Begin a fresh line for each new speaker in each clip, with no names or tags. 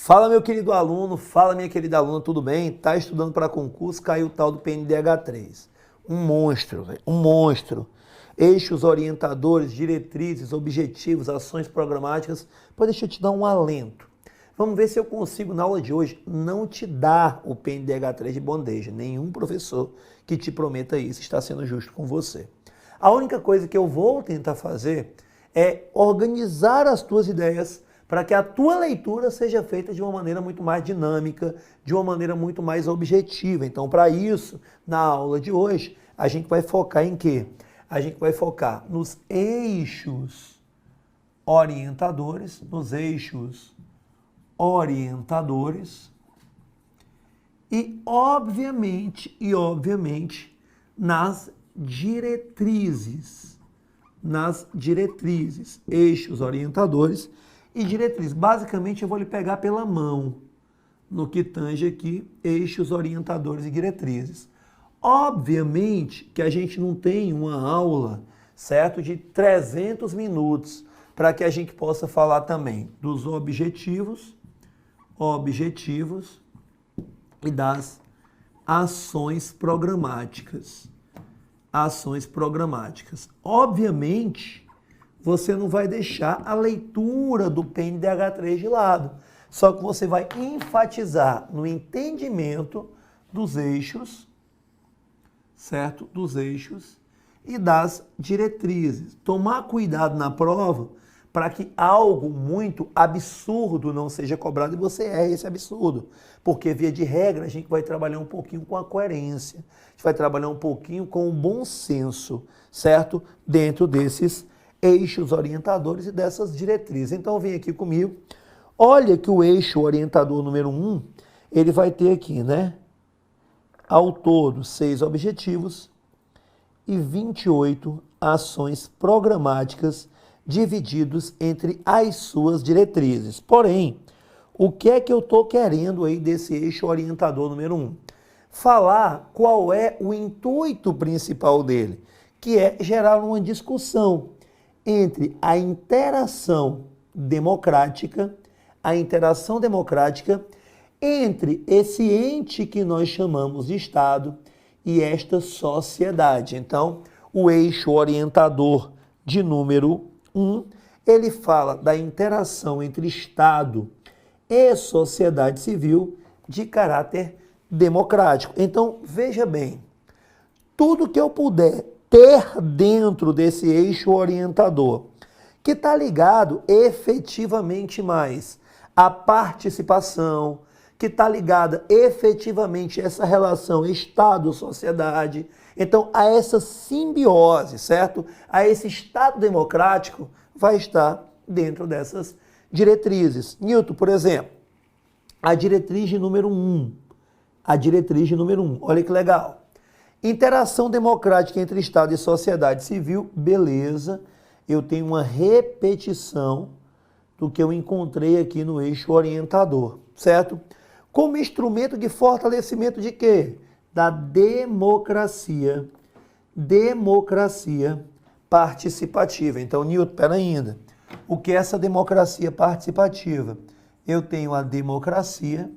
Fala, meu querido aluno, fala, minha querida aluna, tudo bem? Tá estudando para concurso, caiu o tal do PNDH3. Um monstro, velho, um monstro. Eixos orientadores, diretrizes, objetivos, ações programáticas. Pô, deixa eu te dar um alento. Vamos ver se eu consigo, na aula de hoje, não te dar o PNDH3 de bandeja. Nenhum professor que te prometa isso está sendo justo com você. A única coisa que eu vou tentar fazer é organizar as tuas ideias para que a tua leitura seja feita de uma maneira muito mais dinâmica, de uma maneira muito mais objetiva. Então, para isso, na aula de hoje, a gente vai focar em quê? A gente vai focar nos eixos orientadores, e, obviamente, nas diretrizes. Eixos orientadores e diretrizes. Basicamente, eu vou lhe pegar pela mão no que tange aqui, eixos orientadores e diretrizes. Obviamente que a gente não tem uma aula, certo, de 300 minutos para que a gente possa falar também dos objetivos e das ações programáticas. Obviamente, você não vai deixar a leitura do PNDH3 de lado, só que você vai enfatizar no entendimento dos eixos, certo? Dos eixos e das diretrizes. Tomar cuidado na prova para que algo muito absurdo não seja cobrado e você erre esse absurdo. Porque, via de regra, a gente vai trabalhar um pouquinho com a coerência, a gente vai trabalhar um pouquinho com o bom senso, certo? Dentro desses eixos orientadores e dessas diretrizes. Então, vem aqui comigo. Olha que o eixo orientador número 1, ele vai ter aqui, né? Ao todo, 6 objetivos e 28 ações programáticas divididos entre as suas diretrizes. Porém, o que é que eu estou querendo aí desse eixo orientador número 1? Falar qual é o intuito principal dele, que é gerar uma discussão entre a interação democrática entre esse ente que nós chamamos de Estado e esta sociedade. Então, o eixo orientador de número 1, ele fala da interação entre Estado e sociedade civil de caráter democrático. Então, veja bem, tudo que eu puder ter dentro desse eixo orientador, que está ligado efetivamente mais à participação, que está ligada efetivamente a essa relação Estado-sociedade, então a essa simbiose, certo? A esse Estado democrático vai estar dentro dessas diretrizes. Newton, por exemplo, a diretriz de número 1, olha que legal. Interação democrática entre Estado e sociedade civil, beleza. Eu tenho uma repetição do que eu encontrei aqui no eixo orientador, certo? Como instrumento de fortalecimento de quê? Da democracia participativa. Então, Newton, pera ainda. O que é essa democracia participativa? Eu tenho a democracia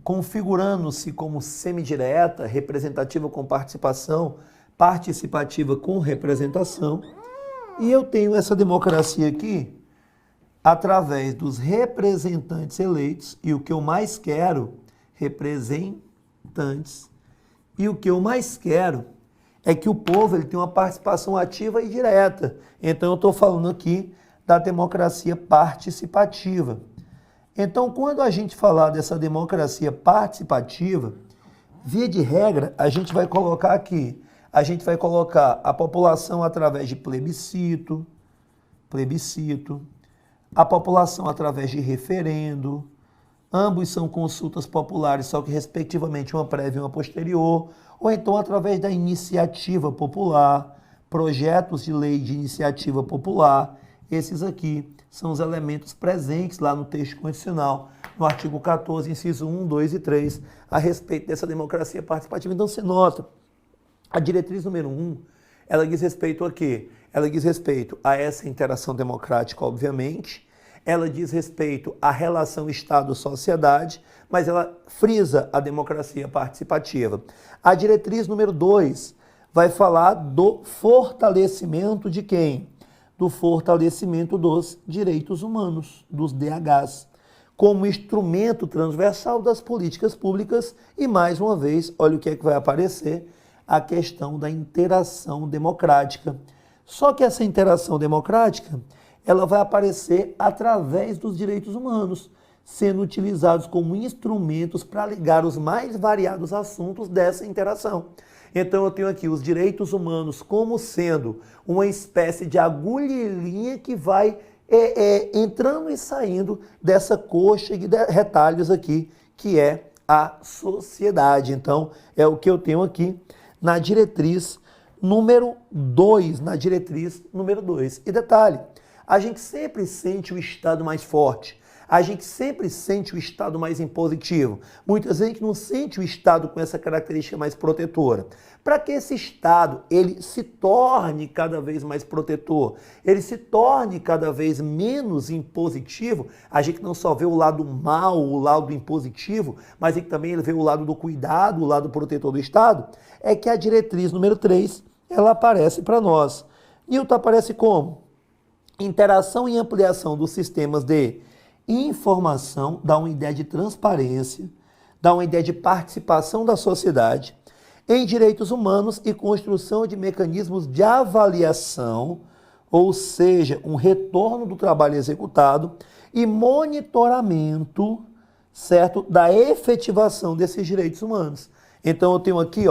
configurando-se como semidireta, representativa com participação, participativa com representação. E eu tenho essa democracia aqui através dos representantes eleitos, e o que eu mais quero, representantes, e o que eu mais quero é que o povo ele tenha uma participação ativa e direta. Então eu estou falando aqui da democracia participativa. Então, quando a gente falar dessa democracia participativa, via de regra, a gente vai colocar aqui, a população através de plebiscito, a população através de referendo, ambos são consultas populares, só que respectivamente uma prévia e uma posterior, ou então através da iniciativa popular, projetos de lei de iniciativa popular. Esses aqui são os elementos presentes lá no texto constitucional, no artigo 14, inciso 1, 2 e 3, a respeito dessa democracia participativa. Então, você nota, a diretriz número 1, ela diz respeito a quê? Ela diz respeito a essa interação democrática, obviamente, ela diz respeito à relação Estado-sociedade, mas ela frisa a democracia participativa. A diretriz número 2 vai falar do fortalecimento de quem? Do fortalecimento dos direitos humanos, dos DHs, como instrumento transversal das políticas públicas e, mais uma vez, olha o que é que vai aparecer, a questão da interação democrática. Só que essa interação democrática, ela vai aparecer através dos direitos humanos, sendo utilizados como instrumentos para ligar os mais variados assuntos dessa interação. Então eu tenho aqui os direitos humanos como sendo uma espécie de agulhinha que vai entrando e saindo dessa coxa de retalhos aqui, que é a sociedade. Então é o que eu tenho aqui na diretriz número 2, E detalhe, a gente sempre sente o Estado mais forte. A gente sempre sente o Estado mais impositivo. Muitas vezes a gente não sente o Estado com essa característica mais protetora. Para que esse Estado ele se torne cada vez mais protetor, ele se torne cada vez menos impositivo, a gente não só vê o lado mal, o lado impositivo, mas a gente também vê o lado do cuidado, o lado protetor do Estado, é que a diretriz número 3, ela aparece para nós. Newton aparece como? Interação e ampliação dos sistemas de informação, dá uma ideia de transparência, dá uma ideia de participação da sociedade em direitos humanos e construção de mecanismos de avaliação, ou seja, um retorno do trabalho executado e monitoramento, certo, da efetivação desses direitos humanos. Então eu tenho aqui,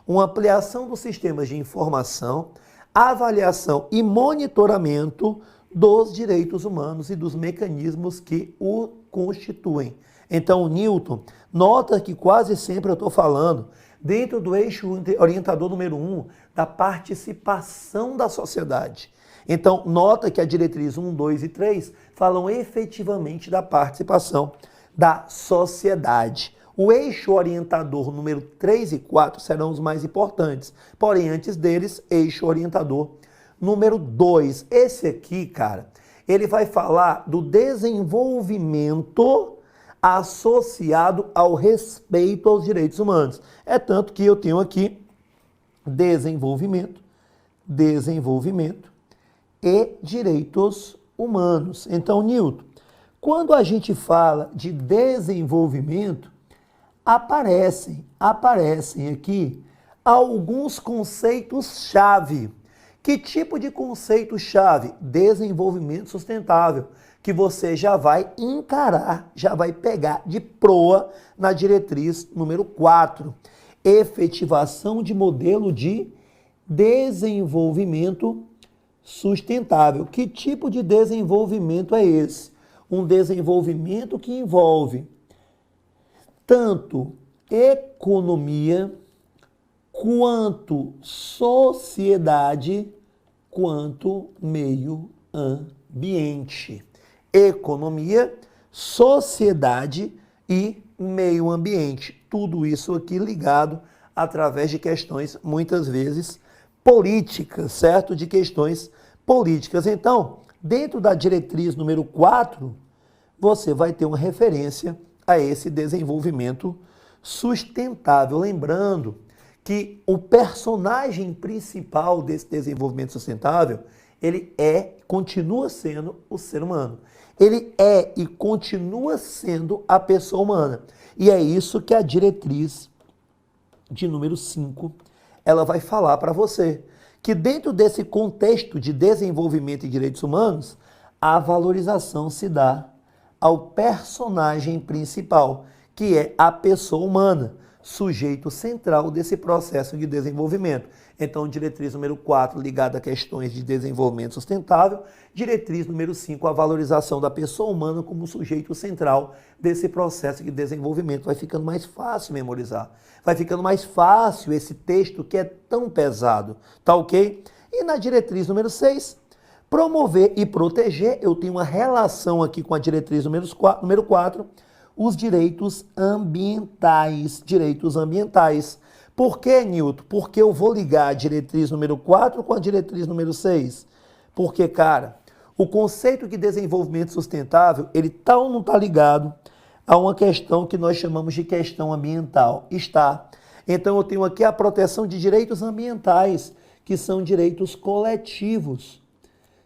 uma ampliação dos sistemas de informação, avaliação e monitoramento dos direitos humanos e dos mecanismos que o constituem. Então, Newton, nota que quase sempre eu estou falando, dentro do eixo orientador número 1, da participação da sociedade. Então, nota que a diretriz 1, 2 e 3 falam efetivamente da participação da sociedade. O eixo orientador número 3 e 4 serão os mais importantes, porém, antes deles, eixo orientador número 2, esse aqui, cara, ele vai falar do desenvolvimento associado ao respeito aos direitos humanos. É tanto que eu tenho aqui desenvolvimento e direitos humanos. Então, Newton, quando a gente fala de desenvolvimento, aparecem aqui alguns conceitos-chave. Que tipo de conceito-chave? Desenvolvimento sustentável, que você já vai encarar, já vai pegar de proa na diretriz número 4. Efetivação de modelo de desenvolvimento sustentável. Que tipo de desenvolvimento é esse? Um desenvolvimento que envolve tanto economia, quanto sociedade, quanto meio ambiente. Economia, sociedade e meio ambiente. Tudo isso aqui ligado através de questões, muitas vezes, políticas, certo? De questões políticas. Então, dentro da diretriz número 4, você vai ter uma referência a esse desenvolvimento sustentável. Lembrando que o personagem principal desse desenvolvimento sustentável, ele continua sendo o ser humano. Ele é e continua sendo a pessoa humana. E é isso que a diretriz de número 5, ela vai falar para você. Que dentro desse contexto de desenvolvimento e direitos humanos, a valorização se dá ao personagem principal, que é a pessoa humana, sujeito central desse processo de desenvolvimento. Então, diretriz número 4, ligada a questões de desenvolvimento sustentável. Diretriz número 5, a valorização da pessoa humana como sujeito central desse processo de desenvolvimento. Vai ficando mais fácil memorizar. Vai ficando mais fácil esse texto que é tão pesado. Tá ok? E na diretriz número 6, promover e proteger. Eu tenho uma relação aqui com a diretriz número 4, os direitos ambientais. Direitos ambientais. Por que, Newton? Porque eu vou ligar a diretriz número 4 com a diretriz número 6. Porque, cara, O conceito de desenvolvimento sustentável, ele tá ou não está ligado a uma questão que nós chamamos de questão ambiental? Está. Então eu tenho aqui a proteção de direitos ambientais, que são direitos coletivos.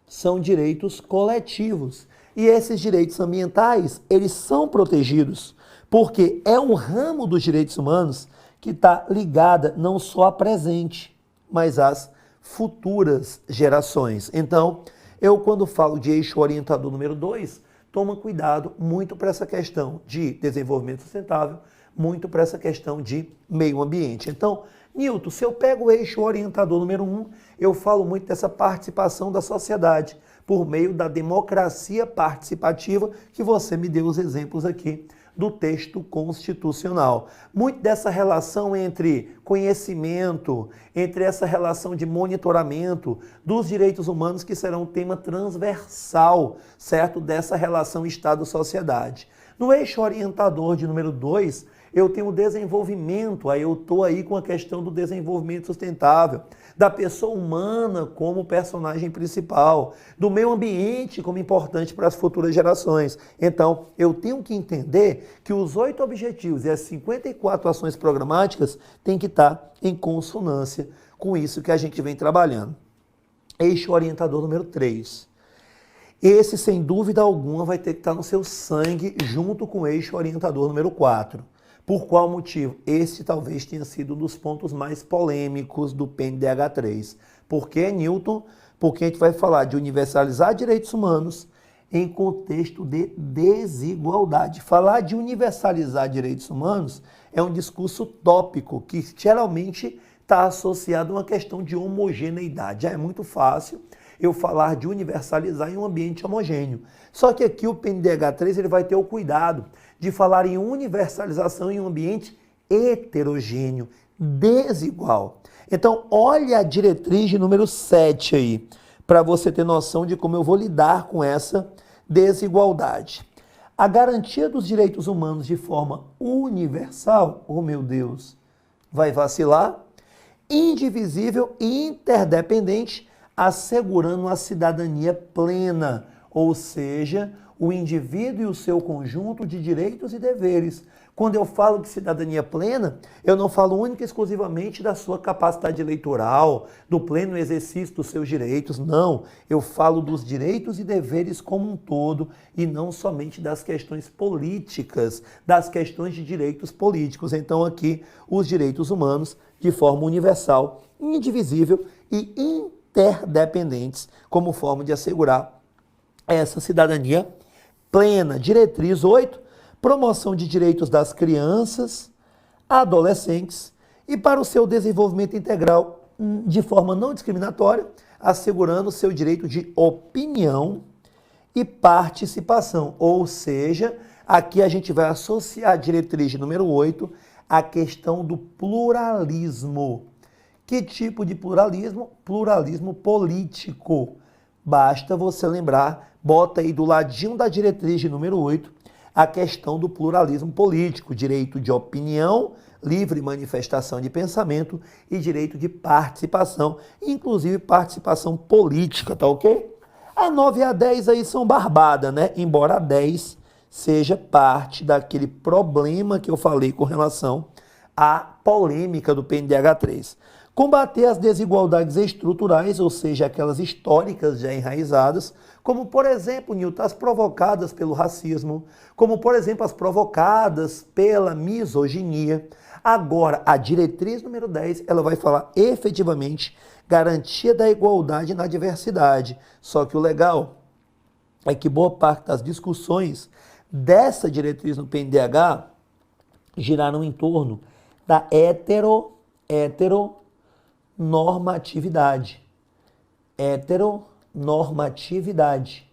São direitos coletivos. E esses direitos ambientais, eles são protegidos, porque é um ramo dos direitos humanos que está ligada não só à presente, mas às futuras gerações. Então, eu quando falo de eixo orientador número 2, toma cuidado muito para essa questão de desenvolvimento sustentável, muito para essa questão de meio ambiente. Então, Nilton, se eu pego o eixo orientador número 1, eu falo muito dessa participação da sociedade por meio da democracia participativa, que você me deu os exemplos aqui do texto constitucional. Muito dessa relação entre conhecimento, entre essa relação de monitoramento dos direitos humanos, que será um tema transversal, certo? Dessa relação Estado-sociedade. No eixo orientador de número 2, eu tenho o desenvolvimento, aí eu estou aí com a questão do desenvolvimento sustentável, da pessoa humana como personagem principal, do meio ambiente como importante para as futuras gerações. Então, eu tenho que entender que os 8 objetivos e as 54 ações programáticas têm que estar em consonância com isso que a gente vem trabalhando. Eixo orientador número 3. Esse, sem dúvida alguma, vai ter que estar no seu sangue junto com o eixo orientador número 4. Por qual motivo? Esse talvez tenha sido um dos pontos mais polêmicos do PNDH3. Por que, Nilton? Porque a gente vai falar de universalizar direitos humanos em contexto de desigualdade. Falar de universalizar direitos humanos é um discurso tópico que geralmente está associado a uma questão de homogeneidade. Já é muito fácil eu falar de universalizar em um ambiente homogêneo. Só que aqui o PNDH3 ele vai ter o cuidado de falar em universalização em um ambiente heterogêneo, desigual. Então, olha a diretriz de número 7 aí, para você ter noção de como eu vou lidar com essa desigualdade. A garantia dos direitos humanos de forma universal, oh meu Deus, vai vacilar, indivisível e interdependente, assegurando a cidadania plena, ou seja, o indivíduo e o seu conjunto de direitos e deveres. Quando eu falo de cidadania plena, eu não falo única e exclusivamente da sua capacidade eleitoral, do pleno exercício dos seus direitos, não. Eu falo dos direitos e deveres como um todo e não somente das questões políticas, das questões de direitos políticos. Então aqui, os direitos humanos de forma universal, indivisível e interdependentes, como forma de assegurar essa cidadania plena. Diretriz 8, promoção de direitos das crianças, adolescentes e para o seu desenvolvimento integral de forma não discriminatória, assegurando o seu direito de opinião e participação. Ou seja, aqui a gente vai associar a diretriz número 8 à questão do pluralismo. Que tipo de pluralismo? Pluralismo político. Basta você lembrar, bota aí do ladinho da diretriz de número 8, a questão do pluralismo político, direito de opinião, livre manifestação de pensamento e direito de participação, inclusive participação política, tá ok? A 9 e a 10 aí são barbada, né? Embora a 10 seja parte daquele problema que eu falei com relação à polêmica do PNDH3. Combater as desigualdades estruturais, ou seja, aquelas históricas já enraizadas, como, por exemplo, Nilton, as provocadas pelo racismo, como, por exemplo, as provocadas pela misoginia. Agora, a diretriz número 10, ela vai falar efetivamente garantia da igualdade na diversidade. Só que o legal é que boa parte das discussões dessa diretriz no PNDH giraram em torno da heteronormatividade. Heteronormatividade.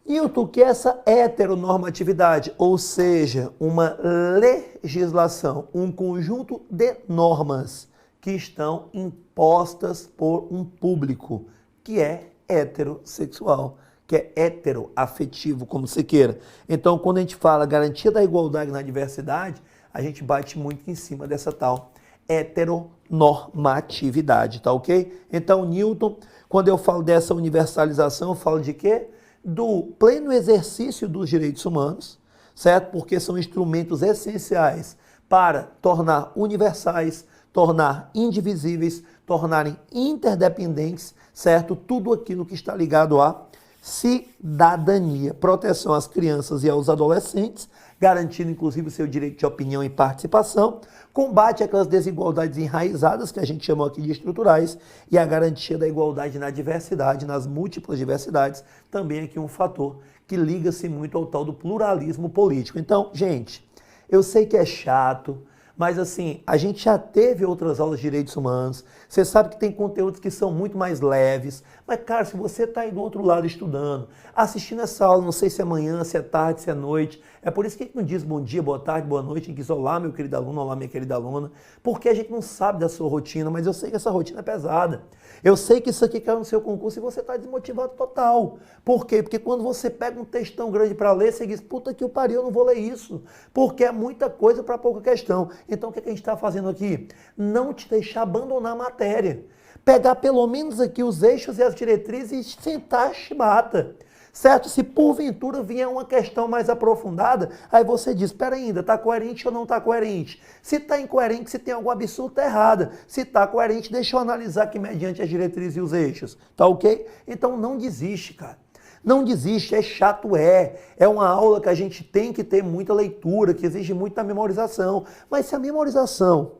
E o que é essa heteronormatividade? Ou seja, uma legislação, um conjunto de normas que estão impostas por um público que é heterossexual, que é heteroafetivo, como você queira. Então, quando a gente fala garantia da igualdade na diversidade, a gente bate muito em cima dessa tal heteronormatividade, tá ok? Então, Newton, quando eu falo dessa universalização, eu falo de quê? Do pleno exercício dos direitos humanos, certo? Porque são instrumentos essenciais para tornar universais, tornar indivisíveis, tornarem interdependentes, certo? Tudo aquilo que está ligado à cidadania, proteção às crianças e aos adolescentes, garantindo inclusive o seu direito de opinião e participação, combate àquelas desigualdades enraizadas que a gente chamou aqui de estruturais e a garantia da igualdade na diversidade, nas múltiplas diversidades, também aqui um fator que liga-se muito ao tal do pluralismo político. Então, gente, eu sei que é chato, mas assim, a gente já teve outras aulas de direitos humanos, você sabe que tem conteúdos que são muito mais leves, mas cara, se você está aí do outro lado estudando, assistindo essa aula, não sei se é manhã, se é tarde, se é noite, é por isso que a gente não diz bom dia, boa tarde, boa noite, a gente diz olá meu querido aluno, olá minha querida aluna, porque a gente não sabe da sua rotina, mas eu sei que essa rotina é pesada. Eu sei que isso aqui caiu no seu concurso e você está desmotivado total. Por quê? Porque quando você pega um textão grande para ler, você diz, puta que o pariu, eu não vou ler isso. Porque é muita coisa para pouca questão. Então o que a gente está fazendo aqui? Não te deixar abandonar a matéria. Pegar pelo menos aqui os eixos e as diretrizes e sentar a chibata. Certo? Se porventura vier uma questão mais aprofundada, aí você diz, espera ainda, está coerente ou não está coerente? Se está incoerente, se tem algum absurdo, está errada. Se está coerente, deixa eu analisar aqui mediante as diretrizes e os eixos. Tá ok? Então não desiste, cara. Não desiste, é chato, é. É uma aula que a gente tem que ter muita leitura, que exige muita memorização. Mas se a memorização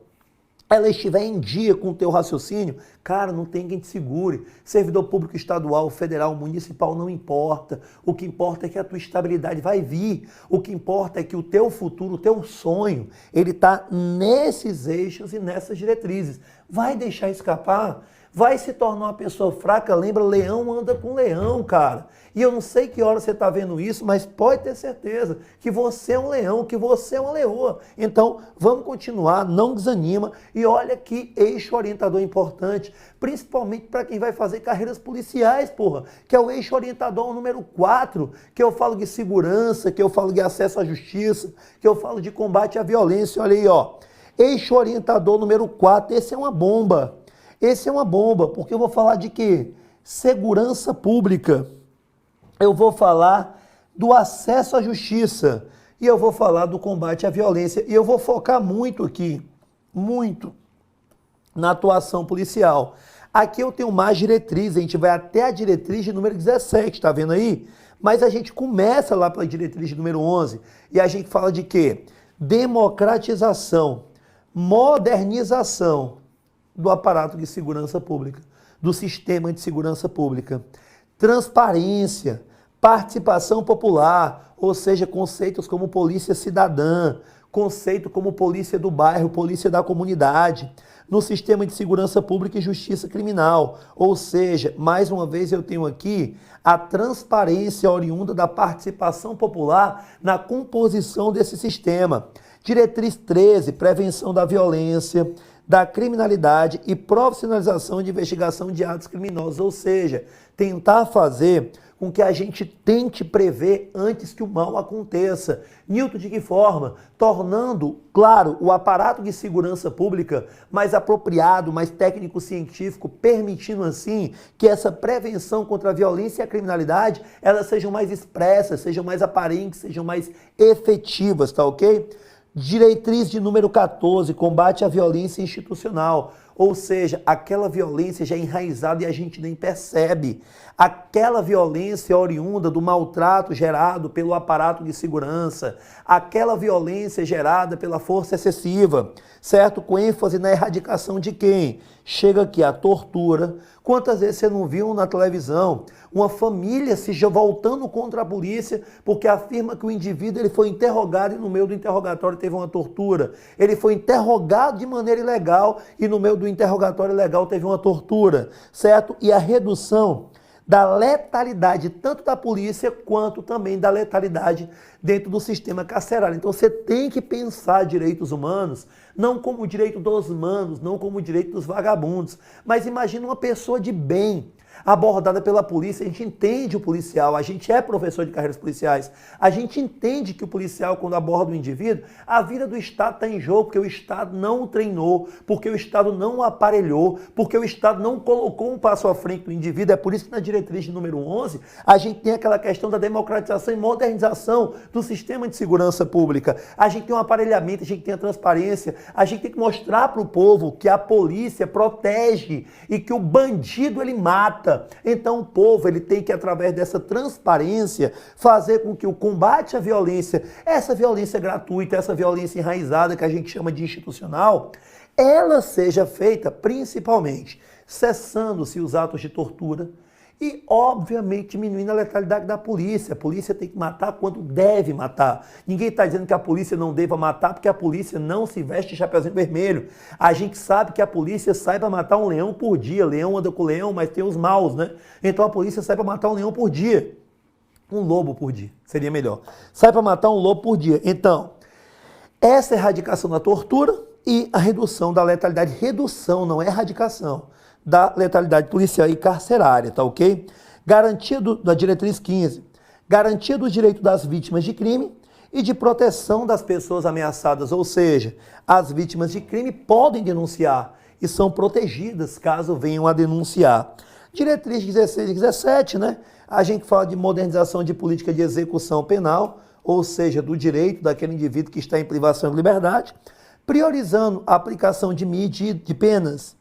ela estiver em dia com o teu raciocínio, cara, não tem quem te segure. Servidor público estadual, federal, municipal, não importa. O que importa é que a tua estabilidade vai vir. O que importa é que o teu futuro, o teu sonho, ele está nesses eixos e nessas diretrizes. Vai deixar escapar? Vai se tornar uma pessoa fraca? Lembra, leão anda com leão, cara. E eu não sei que hora você está vendo isso, mas pode ter certeza que você é um leão, que você é uma leoa. Então, vamos continuar, não desanima. E olha que eixo orientador importante, principalmente para quem vai fazer carreiras policiais, porra, que é o eixo orientador número 4, que eu falo de segurança, que eu falo de acesso à justiça, que eu falo de combate à violência. Olha aí, ó. Eixo orientador número 4, esse é uma bomba. Esse é uma bomba, porque eu vou falar de quê? Segurança pública. Eu vou falar do acesso à justiça. E eu vou falar do combate à violência. E eu vou focar muito aqui, muito, na atuação policial. Aqui eu tenho mais diretrizes, a gente vai até a diretriz de número 17, tá vendo aí? Mas a gente começa lá pela diretriz de número 11 e a gente fala de quê? Democratização, modernização do aparato de segurança pública, do sistema de segurança pública. Transparência, participação popular, ou seja, conceitos como polícia cidadã, conceito como polícia do bairro, polícia da comunidade, no sistema de segurança pública e justiça criminal. Ou seja, mais uma vez eu tenho aqui a transparência oriunda da participação popular na composição desse sistema. Diretriz 13, prevenção da violência, da criminalidade e profissionalização de investigação de atos criminosos, ou seja, tentar fazer com que a gente tente prever antes que o mal aconteça. Newton, de que forma? Tornando, claro, o aparato de segurança pública mais apropriado, mais técnico-científico, permitindo assim que essa prevenção contra a violência e a criminalidade, elas sejam mais expressas, sejam mais aparentes, sejam mais efetivas, tá ok? Diretriz de número 14, combate à violência institucional, ou seja, aquela violência já enraizada e a gente nem percebe. Aquela violência oriunda do maltrato gerado pelo aparato de segurança, aquela violência gerada pela força excessiva, certo? Com ênfase na erradicação de quem? Chega aqui a tortura. Quantas vezes você não viu na televisão uma família se voltando contra a polícia porque afirma que o indivíduo ele foi interrogado e no meio do interrogatório teve uma tortura. Ele foi interrogado de maneira ilegal e no meio do interrogatório ilegal teve uma tortura, certo? E a redução da letalidade tanto da polícia quanto também da letalidade dentro do sistema carcerário. Então você tem que pensar direitos humanos não como o direito dos manos, não como o direito dos vagabundos, mas imagina uma pessoa de bem, abordada pela polícia. A gente entende o policial, a gente é professor de carreiras policiais, a gente entende que o policial, quando aborda o indivíduo, a vida do Estado está em jogo, porque o Estado não o treinou, porque o Estado não o aparelhou, porque o Estado não colocou um passo à frente do indivíduo. É por isso que na diretriz de número 11, a gente tem aquela questão da democratização e modernização do sistema de segurança pública. A gente tem um aparelhamento, a gente tem a transparência, a gente tem que mostrar para o povo que a polícia protege e que o bandido ele mata. Então o povo ele tem que, através dessa transparência, fazer com que o combate à violência, essa violência gratuita, essa violência enraizada que a gente chama de institucional, ela seja feita principalmente cessando-se os atos de tortura e, obviamente, diminuindo a letalidade da polícia. A polícia tem que matar quando deve matar. Ninguém está dizendo que a polícia não deva matar, porque a polícia não se veste de chapeuzinho vermelho. A gente sabe que a polícia sai para matar um leão por dia. Leão anda com leão, mas tem os maus, né? Então a polícia sai para matar um leão por dia. Um lobo por dia, seria melhor. Sai para matar um lobo por dia. Então, essa erradicação da tortura e a redução da letalidade. Redução, não é erradicação da letalidade policial e carcerária, tá ok? Garantia da diretriz 15, garantia do direito das vítimas de crime e de proteção das pessoas ameaçadas, ou seja, as vítimas de crime podem denunciar e são protegidas caso venham a denunciar. Diretriz 16 e 17, né? A gente fala de modernização de política de execução penal, ou seja, do direito daquele indivíduo que está em privação de liberdade, priorizando a aplicação de penas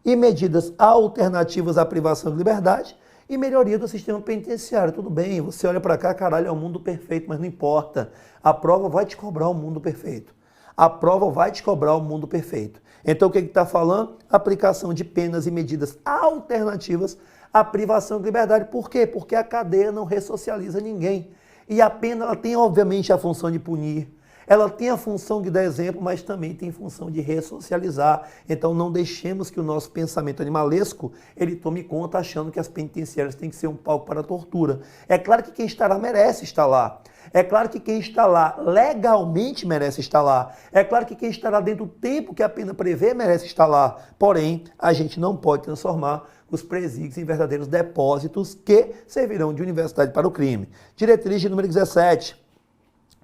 e medidas alternativas à privação de liberdade e melhoria do sistema penitenciário. Tudo bem, você olha para cá, caralho, é um mundo perfeito, mas não importa. A prova vai te cobrar um mundo perfeito. A prova vai te cobrar um mundo perfeito. Então, o que está falando? Aplicação de penas e medidas alternativas à privação de liberdade. Por quê? Porque a cadeia não ressocializa ninguém. E a pena ela tem, obviamente, a função de punir. Ela tem a função de dar exemplo, mas também tem função de ressocializar. Então não deixemos que o nosso pensamento animalesco ele tome conta achando que as penitenciárias têm que ser um palco para a tortura. É claro que quem está lá merece estar lá. É claro que quem está lá legalmente merece estar lá. É claro que quem está lá dentro do tempo que a pena prevê merece estar lá. Porém, a gente não pode transformar os presídios em verdadeiros depósitos que servirão de universidade para o crime. Diretriz de número 17.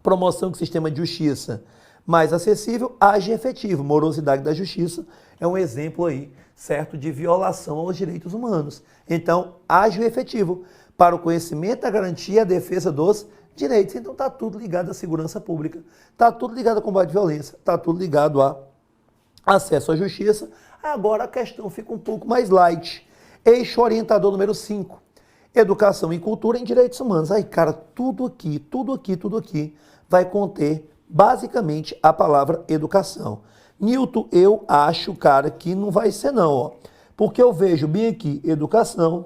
Promoção do sistema de justiça mais acessível, ágil e efetivo. Morosidade da justiça é um exemplo aí, certo, de violação aos direitos humanos. Então, ágil e efetivo para o conhecimento, a garantia e a defesa dos direitos. Então, está tudo ligado à segurança pública, está tudo ligado ao combate à violência, está tudo ligado a acesso à justiça. Agora a questão fica um pouco mais light. Eixo orientador número 5. Educação e cultura em direitos humanos. Aí, cara, tudo aqui vai conter basicamente a palavra educação. Newton, eu acho, cara, que não vai ser não, ó. Porque eu vejo bem aqui educação,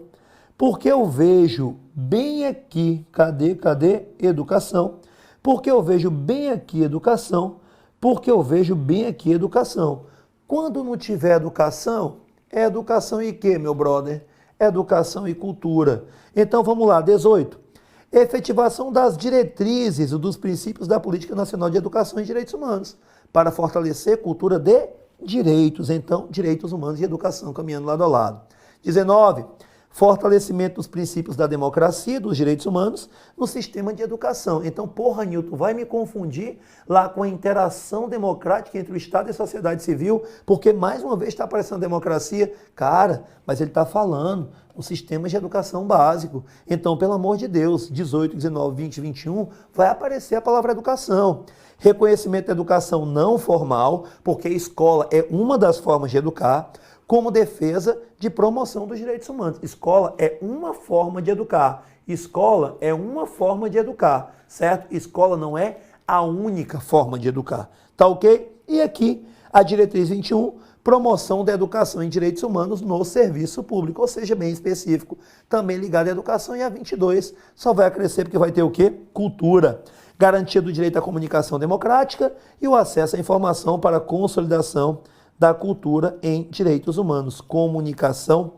porque eu vejo bem aqui, cadê educação? Porque eu vejo bem aqui educação, porque eu vejo bem aqui educação. Quando não tiver educação, é educação e quê, meu brother? Educação e cultura. Então vamos lá, 18. Efetivação das diretrizes e dos princípios da Política Nacional de Educação e Direitos Humanos para fortalecer cultura de direitos. Então, direitos humanos e educação caminhando lado a lado. 19. Fortalecimento dos princípios da democracia e dos direitos humanos no sistema de educação. Então, porra, Newton, vai me confundir lá com a interação democrática entre o Estado e a sociedade civil, porque mais uma vez está aparecendo a democracia. Cara, mas ele está falando o sistema de educação básico. Então, pelo amor de Deus, 18, 19, 20, 21, vai aparecer a palavra educação. Reconhecimento da educação não formal, porque a escola é uma das formas de educar, como defesa de promoção dos direitos humanos. Escola é uma forma de educar. Escola é uma forma de educar, certo? Escola não é a única forma de educar. Tá ok? E aqui, a diretriz 21, promoção da educação em direitos humanos no serviço público, ou seja, bem específico, também ligado à educação. E a 22 só vai crescer porque vai ter o quê? Cultura. Garantia do direito à comunicação democrática e o acesso à informação para a consolidação da cultura em direitos humanos, comunicação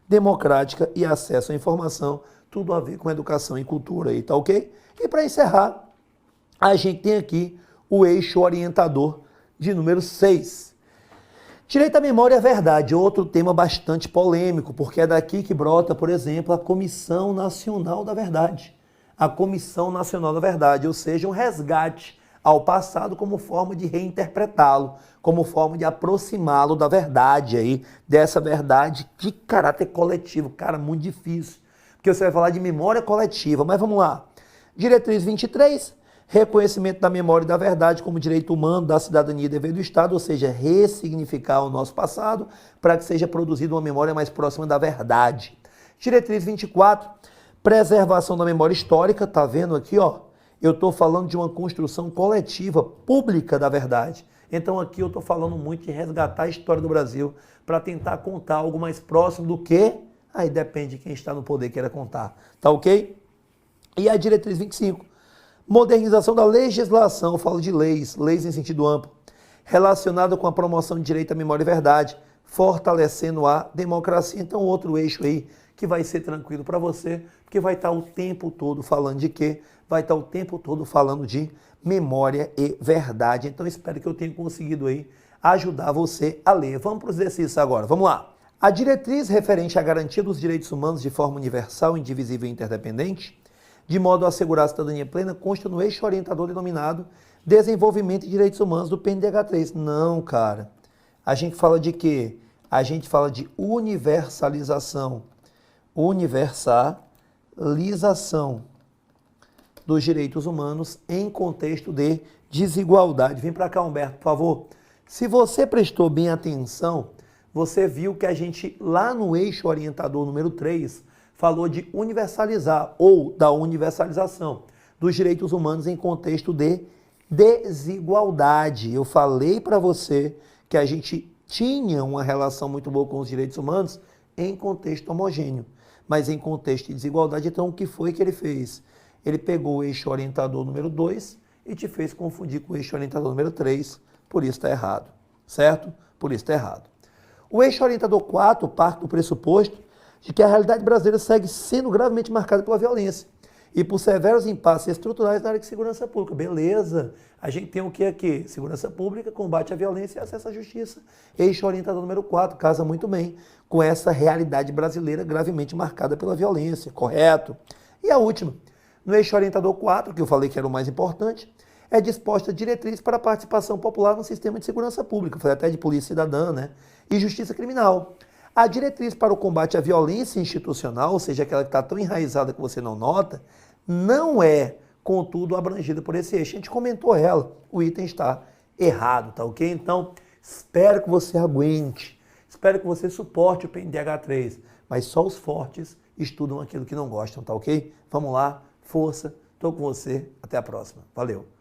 democrática e acesso à informação, tudo a ver com educação e cultura aí, tá ok? E para encerrar, a gente tem aqui o eixo orientador de número 6. Direito à memória e à verdade, outro tema bastante polêmico, porque é daqui que brota, por exemplo, a Comissão Nacional da Verdade. A Comissão Nacional da Verdade, ou seja, um resgate ao passado como forma de reinterpretá-lo, como forma de aproximá-lo da verdade aí, dessa verdade de caráter coletivo. Cara, muito difícil, porque você vai falar de memória coletiva, mas vamos lá. Diretriz 23, reconhecimento da memória e da verdade como direito humano, da cidadania e dever do Estado, ou seja, ressignificar o nosso passado para que seja produzida uma memória mais próxima da verdade. Diretriz 24, preservação da memória histórica, tá vendo aqui, ó? Eu estou falando de uma construção coletiva, pública da verdade. Então aqui eu estou falando muito de resgatar a história do Brasil para tentar contar algo mais próximo do que? Aí depende de quem está no poder queira contar, tá ok? E a diretriz 25, modernização da legislação, eu falo de leis em sentido amplo, relacionada com a promoção de direito à memória e verdade, fortalecendo a democracia. Então, outro eixo aí que vai ser tranquilo para você, porque vai estar o tempo todo falando de quê? Vai estar o tempo todo falando de memória e verdade. Então, espero que eu tenha conseguido aí ajudar você a ler. Vamos para os exercícios agora, vamos lá. A diretriz referente à garantia dos direitos humanos de forma universal, indivisível e interdependente, de modo a assegurar a cidadania plena, consta no eixo orientador denominado Desenvolvimento e Direitos Humanos do PNDH3. Não, cara. A gente fala de quê? A gente fala de universalização. Universalização dos direitos humanos em contexto de desigualdade. Vem para cá, Humberto, por favor. Se você prestou bem atenção, você viu que a gente, lá no eixo orientador número 3, falou de universalizar ou da universalização dos direitos humanos em contexto de desigualdade. Eu falei para você que a gente tinha uma relação muito boa com os direitos humanos em contexto homogêneo, mas em contexto de desigualdade. Então, o que foi que ele fez? Ele pegou o eixo orientador número 2 e te fez confundir com o eixo orientador número 3, por isso está errado, certo? Por isso está errado. O eixo orientador 4 parte do pressuposto de que a realidade brasileira segue sendo gravemente marcada pela violência e por severos impasses estruturais na área de segurança pública. Beleza, a gente tem o que aqui? Segurança pública, combate à violência e acesso à justiça. Eixo orientador número 4, casa muito bem com essa realidade brasileira gravemente marcada pela violência, correto? E a última, no eixo orientador 4, que eu falei que era o mais importante, é disposta a diretriz para a participação popular no sistema de segurança pública, falei até de polícia cidadã, né? E justiça criminal. A diretriz para o combate à violência institucional, ou seja, aquela que está tão enraizada que você não nota, não é, contudo, abrangida por esse eixo. A gente comentou ela, o item está errado, tá ok? Então, espero que você aguente, espero que você suporte o PNDH3, mas só os fortes estudam aquilo que não gostam, tá ok? Vamos lá, força, estou com você, até a próxima. Valeu!